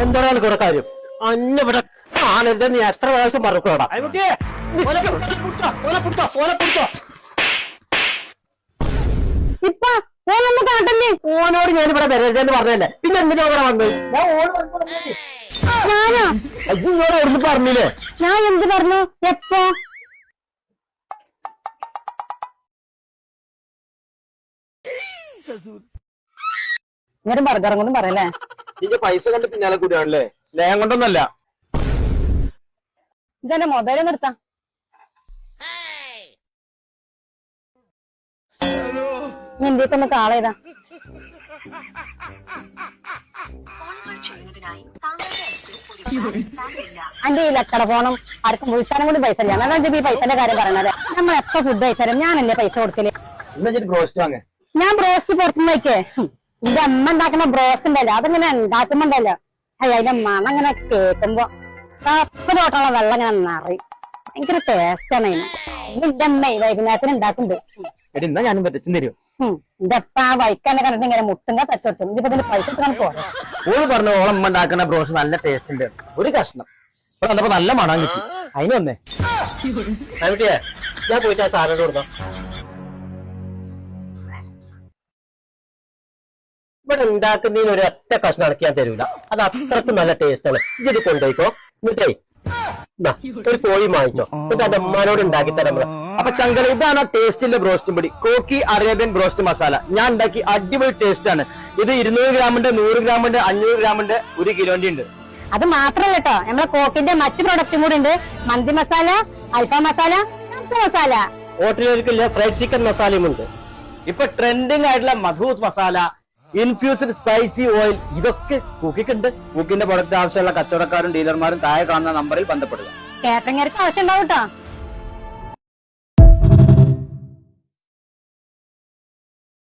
എന്താണ് കൂടെ കാര്യം? അന്നിവിടെ കാണരുത് നീ എത്ര പ്രാവശ്യം മറക്കൂടാ. ഇപ്പൊ ഓനൊന്നും കാട്ടല്ലേ? ഓനോട് ഞാനിവിടെ വരരുതെന്ന് പറഞ്ഞല്ലേ, പിന്നെ എന്തിനാ ഇവിടെ വന്നത്? ഞാനോ? അയ്യോട് എവിടുന്ന് പറഞ്ഞില്ലേ? ഞാൻ എന്ത് പറഞ്ഞു? എപ്പോ? ഇങ്ങനെ ബർഗറും കൊണ്ടും പറയല്ലേ? നിന്റെ പൈസ കണ്ട് പിന്നാലെ കൂടിയാണല്ലേ, സ്നേഹം കൊണ്ടൊന്നല്ല. ഇതെന്റെ മൊബൈല് നിർത്താം. നിന്റെയൊക്കെ കാളേതാ? അന്റെ ഈ ലക്കട പോണം ആർക്കും വിളിച്ചാലും കൂടി പൈസ ഇല്ല. അതാ ഈ പൈസന്റെ കാര്യം പറയണത്. നമ്മൾ എപ്പോ ഫുഡ് കഴിച്ചാലും ഞാനല്ലേ പൈസ കൊടുക്കല്. ഞാൻ ബ്രോസ്റ്റ് പുറത്തുനിന്ന് കഴിക്കേ. എന്റെ അമ്മ ഉണ്ടാക്കുന്ന ബ്രോസ്റ്റ് ഉണ്ടല്ലോ, അതിങ്ങനെ ഉണ്ടാക്കുമ്പോണ്ടല്ലോ അതിന്റെ മണം ഇങ്ങനെ കേൾക്കുമ്പോ കപ്പലോട്ടുള്ള വെള്ളം ഇങ്ങനെ നിറയും. ഭയങ്കര ടേസ്റ്റാണ് അതിന്. എന്റെ അമ്മ വൈകുന്നേരത്തിന് ഉണ്ടാക്കുന്നുണ്ട്. ഞാനും പറ്റും തരും. എന്റെ അപ്പ ആ വൈക്കാനെ കണ്ടിട്ട് ഇങ്ങനെ മുട്ടുങ്ക തച്ചോടുത്തു. ഇതിപ്പോ ഇതിന്റെ പൈസ പോരാ. ഓള് പറഞ്ഞു ഓളമ്മ ഉണ്ടാക്കുന്ന ബ്രോസ് നല്ല ടേസ്റ്റ് ഉണ്ട്. ഒരു കഷ്ണം വന്നപ്പോ നല്ല മണം കിട്ടി. അതിന് വന്നേ കുട്ടിയെ, ഞാൻ പോയിട്ട് ആ സാധനം കൊടുക്കാം. ഇവിടെ ഉണ്ടാക്കുന്നതിന് ഒരു ഒറ്റ കഷ്ണം അടക്കാൻ തരൂല. അത് അത്രക്കും നല്ല ടേസ്റ്റ് ആണ്. ഇത് കൊണ്ടുപോയിക്കോ. എന്നിട്ടേ ഒരു കോഴി വാങ്ങിക്കോ. എന്നിട്ട് അത് അമ്മാനോട് ഉണ്ടാക്കി തരാം. അപ്പൊ ചങ്കല, ഇതാണ് ടേസ്റ്റിന്റെ ബ്രോസ്റ്റും പൊടി, കോക്കി അറേബ്യൻ ബ്രോസ്റ്റ് മസാല. ഞാൻ ഉണ്ടാക്കി അടിപൊളി ടേസ്റ്റ് ആണ്. ഇത് 200 ഗ്രാമുണ്ട്, 100 ഗ്രാമുണ്ട്, 500 ഗ്രാമുണ്ട്, 1 കിലോന്റെ ഉണ്ട്. അത് മാത്രല്ല കേട്ടോ, നമ്മളെ കോക്കിന്റെ മറ്റു പ്രൊഡക്റ്റും കൂടെ ഉണ്ട്. മന്തി മസാല, അൽഫാം മസാല, മസാല, ഹോട്ടലുകൾക്കുള്ള ഫ്രൈഡ് ചിക്കൻ മസാലയും ഉണ്ട്. ഇപ്പൊ ട്രെൻഡിങ് ആയിട്ടുള്ള മധൂത്ത് മസാല, ഇൻഫ്യൂസ്ഡ് സ്പൈസി ഓയിൽ, ഇതൊക്കെ കുക്കിക്കുണ്ട്. കുക്കിന്റെ പ്രൊഡക്റ്റ് ആവശ്യമുള്ള കച്ചവടക്കാരും ഡീലർമാരും താഴെ കാണുന്ന നമ്പറിൽ ബന്ധപ്പെടുക. കാറ്ററിംഗർക്ക് ആവശ്യം ഉണ്ടാവും കേട്ടോ.